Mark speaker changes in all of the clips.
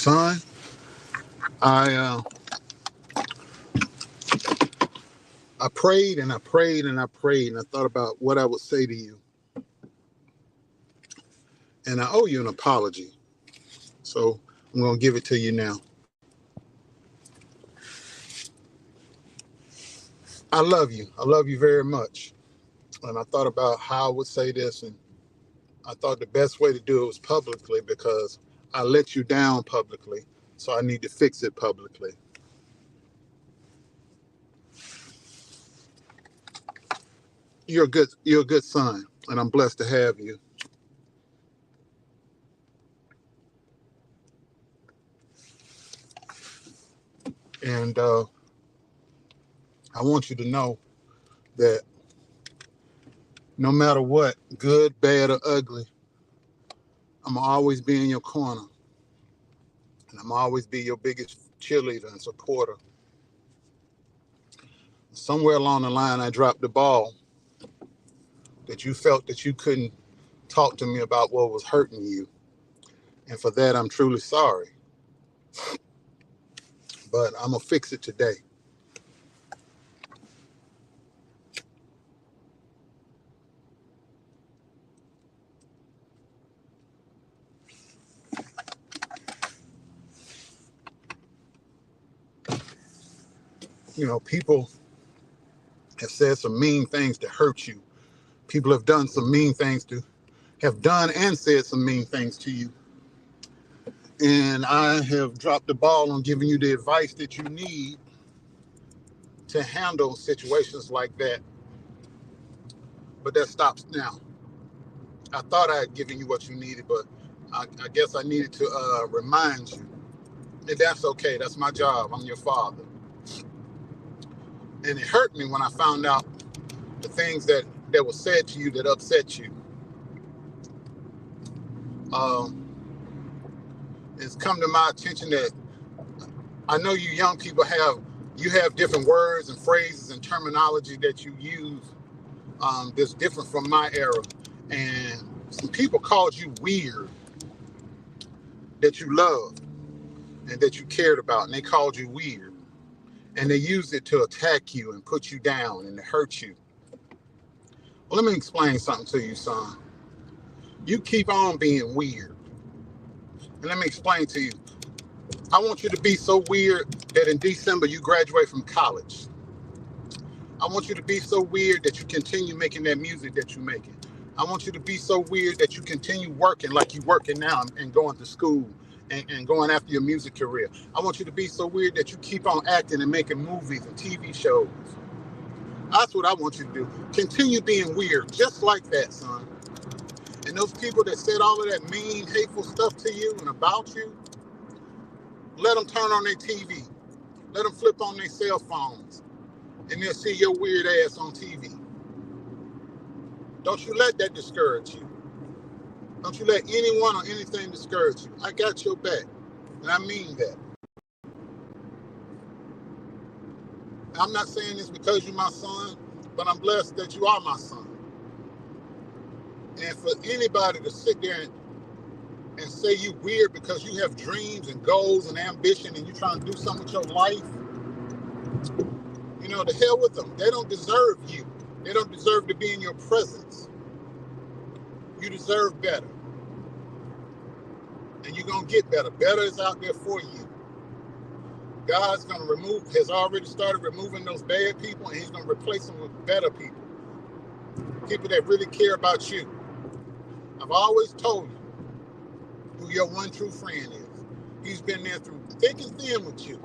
Speaker 1: Son, I I prayed and I prayed and I prayed and I thought about what I would say to you, and I owe you an apology. So I'm gonna give it to you now. I love you. I love you very much. And I thought about how I would say this, and I thought the best way to do it was publicly because I let you down publicly. So I need to fix it publicly. You're a good son, and I'm blessed to have you. And I want you to know that no matter what, good, bad, or ugly, I'm always be in your corner, and I'm always be your biggest cheerleader and supporter. Somewhere along the line, I dropped the ball that you felt that you couldn't talk to me about what was hurting you. And for that, I'm truly sorry. But I'm going to fix it today. You know, people have said some mean things to hurt you. People have done some mean things to, have done and said some mean things to you. And I have dropped the ball on giving you the advice that you need to handle situations like that. But that stops now. I thought I had given you what you needed, but I guess I needed to remind you. And that's okay. That's my job. I'm your father. And it hurt me when I found out the things that were said to you that upset you. Um, it's come to my attention that I know you young people have different words and phrases and terminology that you use that's different from my era. And some people called you weird that you loved and that you cared about, and they called you weird. And they used it to attack you and put you down and to hurt you. Well, let me explain something to you, son. You keep on being weird. And let me explain to you. I want you to be so weird that in December you graduate from college. I want you to be so weird that you continue making that music that you're making. I want you to be so weird that you continue working like you're working now and going to school and going after your music career. I want you to be so weird that you keep on acting and making movies and TV shows. That's what I want you to do. Continue being weird, just like that, son. And those people that said all of that mean, hateful stuff to you and about you, let them turn on their TV. Let them flip on their cell phones. And they'll see your weird ass on TV. Don't you let that discourage you. Don't you let anyone or anything discourage you. I got your back. And I mean that. I'm not saying this because you're my son, but I'm blessed that you are my son. And for anybody to sit there and say you weird because you have dreams and goals and ambition and you're trying to do something with your life, you know, the hell with them. They don't deserve you. They don't deserve to be in your presence. You deserve better. And you're going to get better. Better is out there for you. God's going to has already started removing those bad people, and he's going to replace them with better people. People that really care about you. I've always told you who your one true friend is. He's been there through thick and thin with you.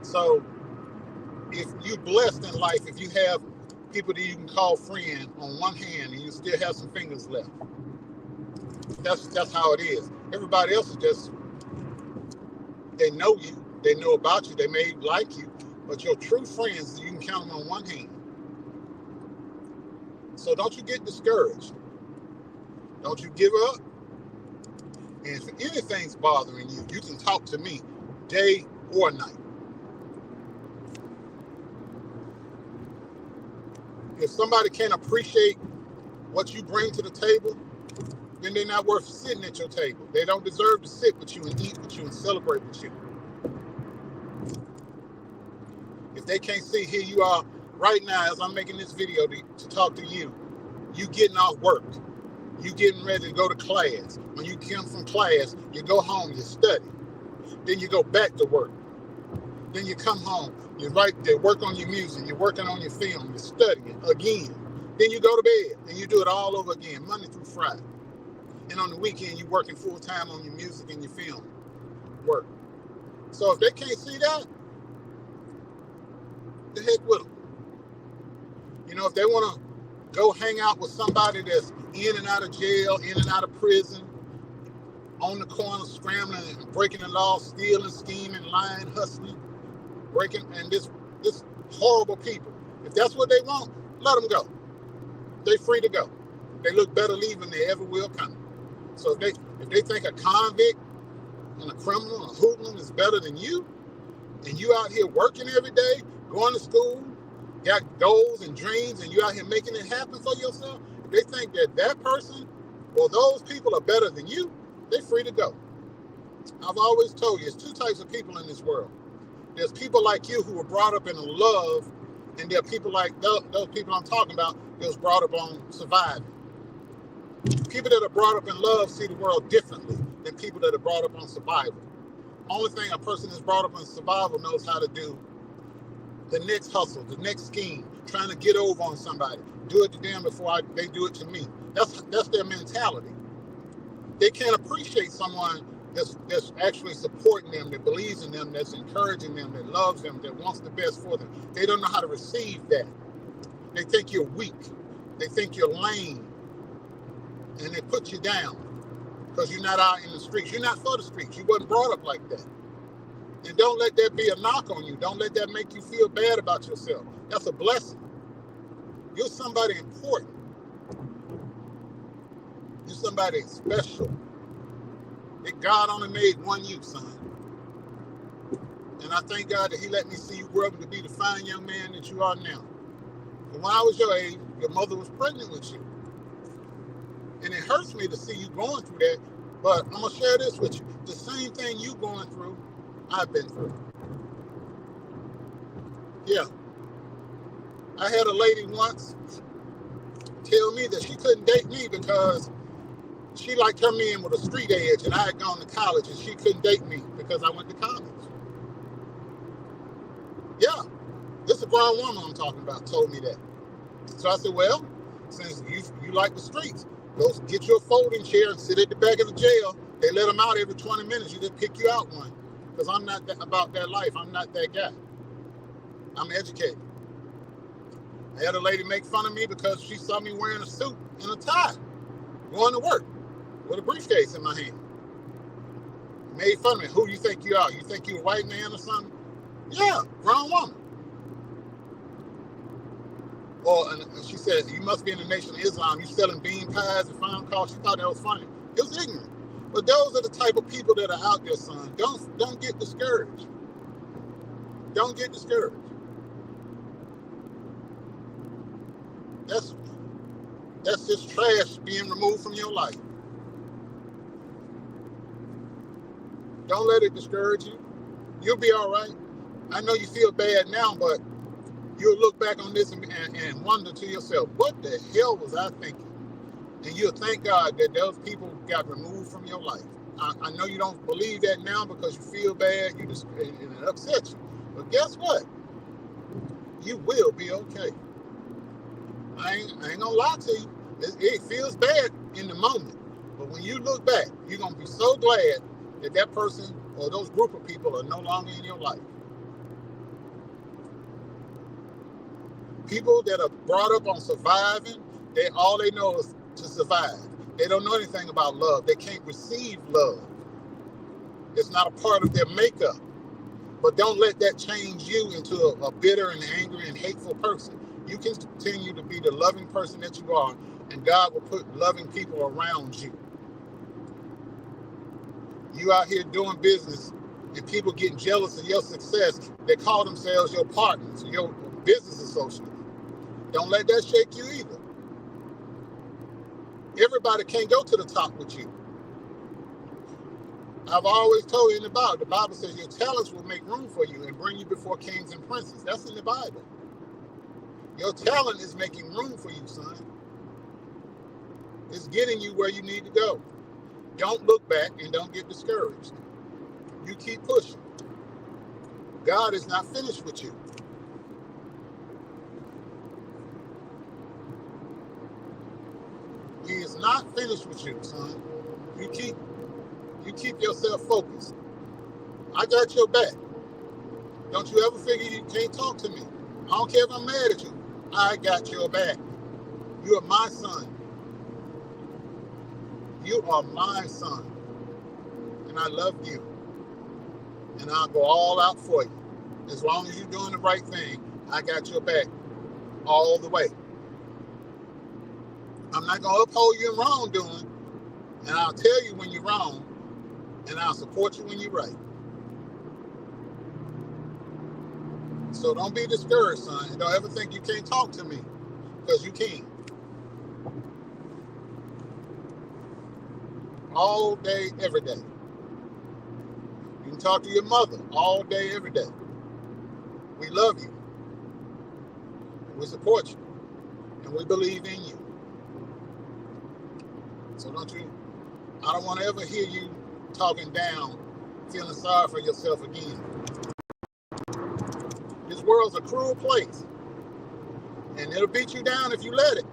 Speaker 1: So if you're blessed in life, if you have people that you can call friend on one hand and you still have some fingers left, that's how it is. Everybody else is just, they know you, they know about you, they may like you, but your true friends, you can count them on one hand. So don't you get discouraged. Don't you give up. And if anything's bothering you, you can talk to me day or night. If somebody can't appreciate what you bring to the table, then they're not worth sitting at your table. They don't deserve to sit with you and eat with you and celebrate with you. If they can't see, here you are right now as I'm making this video to talk to you. You getting off work. You getting ready to go to class. When you come from class, you go home, you study. Then you go back to work. Then you come home, you write there, work on your music, you're working on your film, you're studying again. Then you go to bed and you do it all over again, Monday through Friday. And on the weekend, you're working full time on your music and your film work. So if they can't see that, the heck with them. You know, if they want to go hang out with somebody that's in and out of jail, in and out of prison, on the corner scrambling and breaking the law, stealing, scheming, lying, hustling, breaking, and this horrible people. If that's what they want, let them go. They're free to go. They look better leaving than they ever will coming. So if they think a convict and a criminal, a hoodlum is better than you, and you out here working every day, going to school, got goals and dreams, and you out here making it happen for yourself, if they think that person or those people are better than you, they're free to go. I've always told you, there's two types of people in this world. There's people like you who were brought up in love, and there are people like those people I'm talking about that was brought up on surviving. People that are brought up in love see the world differently than people that are brought up on survival. Only thing a person that's brought up on survival knows how to do the next hustle, the next scheme, trying to get over on somebody, do it to them before they do it to me. That's their mentality. They can't appreciate someone that's actually supporting them, that believes in them, that's encouraging them, that loves them, that wants the best for them. They don't know how to receive that. They think you're weak. They think you're lame. And they put you down because you're not out in the streets. You're not for the streets. You wasn't brought up like that. And don't let that be a knock on you. Don't let that make you feel bad about yourself. That's a blessing. You're somebody important. You're somebody special. That God only made one you, son. And I thank God that he let me see you grow up to be the fine young man that you are now. And when I was your age, your mother was pregnant with you. And it hurts me to see you going through that. But I'm going to share this with you. The same thing you going through, I've been through. Yeah. I had a lady once tell me that she couldn't date me because she liked her men with a street edge, and I had gone to college, and she couldn't date me because I went to college. Yeah, this is a grown woman I'm talking about told me that. So I said, well, since you like the streets, go get you a folding chair and sit at the back of the jail. They let them out every 20 minutes. You just pick you out one. Because I'm not about that life. I'm not that guy. I'm educated. I had a lady make fun of me because she saw me wearing a suit and a tie, going to work with a briefcase in my hand. Made fun of me. Who do you think you are? You think you a white man or something? Yeah, grown woman. And she said, you must be in the Nation of Islam. You selling bean pies and phone calls. She thought that was funny. It was ignorant. But those are the type of people that are out there, son. Don't get discouraged. Don't get discouraged. That's just trash being removed from your life. Don't let it discourage you. You'll be all right. I know you feel bad now, but you'll look back on this and wonder to yourself, what the hell was I thinking? And you'll thank God that those people got removed from your life. I know you don't believe that now because you feel bad, and it upsets you. But guess what? You will be okay. I ain't gonna lie to you. It feels bad in the moment. But when you look back, you're gonna be so glad that that person or those group of people are no longer in your life. People that are brought up on surviving, all they know is to survive. They don't know anything about love. They can't receive love. It's not a part of their makeup. But don't let that change you into a bitter and angry and hateful person. You can continue to be the loving person that you are, and God will put loving people around you. You out here doing business, and people getting jealous of your success. They call themselves your partners, your business associates. Don't let that shake you either. Everybody can't go to the top with you. I've always told you in the Bible says your talents will make room for you and bring you before kings and princes. That's in the Bible. Your talent is making room for you, son. It's getting you where you need to go. Don't look back and don't get discouraged. You keep pushing. God is not finished with you. He is not finished with you, son. You keep yourself focused. I got your back. Don't you ever figure you can't talk to me. I don't care if I'm mad at you. I got your back. You are my son. You are my son. And I love you. And I'll go all out for you. As long as you're doing the right thing, I got your back all the way. I'm not going to uphold you in wrongdoing. And I'll tell you when you're wrong. And I'll support you when you're right. So don't be discouraged, son. And don't ever think you can't talk to me. Because you can. All day, every day. You can talk to your mother all day, every day. We love you. We support you. And we believe in you. So I don't want to ever hear you talking down, feeling sorry for yourself again. This world's a cruel place. And it'll beat you down if you let it.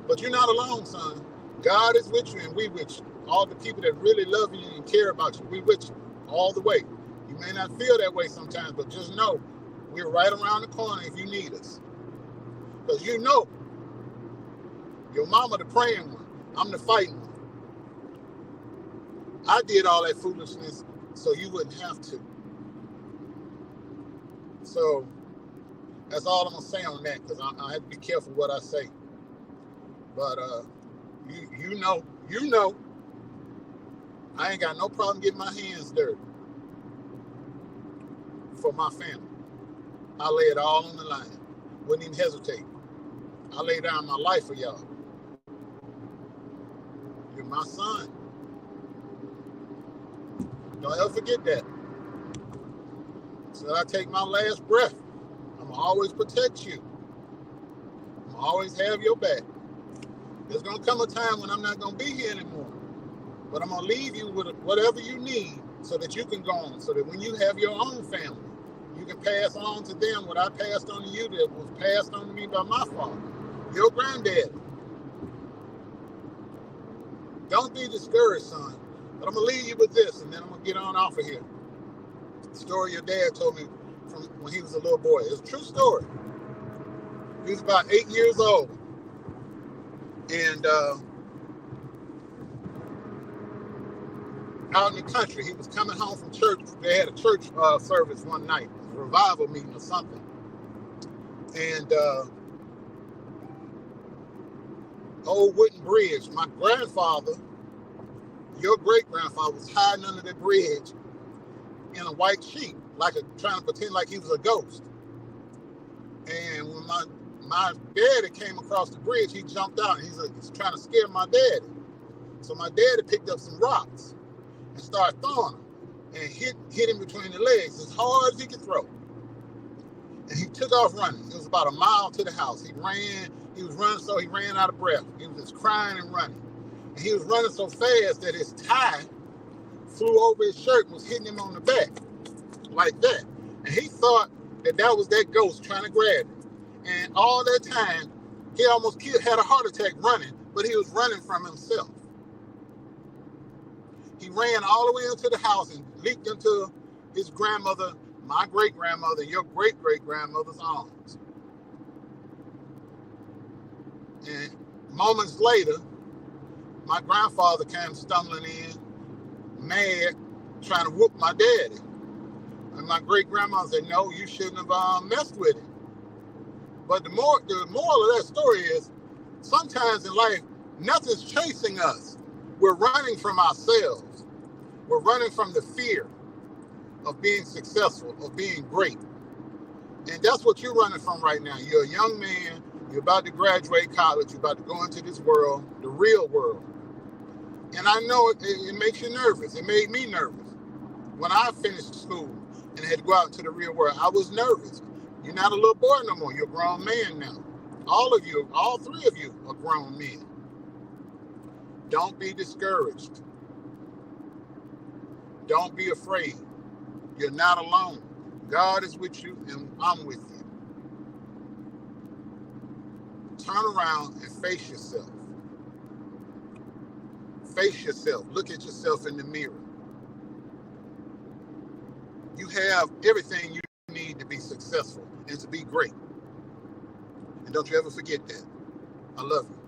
Speaker 1: But you're not alone, son. God is with you and we with you. All the people that really love you and care about you, we with you all the way. You may not feel that way sometimes, but just know we're right around the corner if you need us. Because you know, your mama the praying one, I'm the fighting one. I did all that foolishness so you wouldn't have to. So that's all I'm going to say on that, because I have to be careful what I say. But you know, I ain't got no problem getting my hands dirty for my family. I lay it all on the line. Wouldn't even hesitate. I lay down my life for y'all. You're my son. Don't ever forget that. So I take my last breath. I'm going to always protect you. I'm going to always have your back. There's going to come a time when I'm not going to be here anymore. But I'm going to leave you with whatever you need so that you can go on. So that when you have your own family, you can pass on to them what I passed on to you that was passed on to me by my father, your granddad. Don't be discouraged, son. But I'm going to leave you with this, and then I'm going to get on off of here. The story your dad told me from when he was a little boy. It's a true story. He was about 8 years old. And out in the country, he was coming home from church. They had a church service one night, a revival meeting or something. And old wooden bridge. My grandfather, your great-grandfather, was hiding under the bridge in a white sheet, trying to pretend like he was a ghost. And when my daddy came across the bridge, he jumped out and he's trying to scare my daddy. So my daddy picked up some rocks and started throwing them and hit him between the legs as hard as he could throw. And he took off running. It was about a mile to the house. He was running so he ran out of breath. He was just crying and running. And he was running so fast that his tie flew over his shirt and was hitting him on the back like that. And he thought that was that ghost trying to grab him. And all that time, he almost had a heart attack running, but he was running from himself. He ran all the way into the house and leaped into his grandmother, my great-grandmother, your great-great-grandmother's arms. And moments later, my grandfather came stumbling in, mad, trying to whoop my daddy. And my great-grandmother said, no, you shouldn't have messed with him. But the moral of that story is, sometimes in life, nothing's chasing us. We're running from ourselves. We're running from the fear of being successful, of being great. And that's what you're running from right now. You're a young man You're about to graduate college. You're about to go into this world, the real world. And I know it makes you nervous. It made me nervous. When I finished school and had to go out into the real world, I was nervous. You're not a little boy no more. You're a grown man now. All of you, all three of you are grown men. Don't be discouraged. Don't be afraid. You're not alone. God is with you and I'm with you. Turn around and face yourself. Face yourself. Look at yourself in the mirror. You have everything you need to be successful and to be great. And don't you ever forget that. I love you.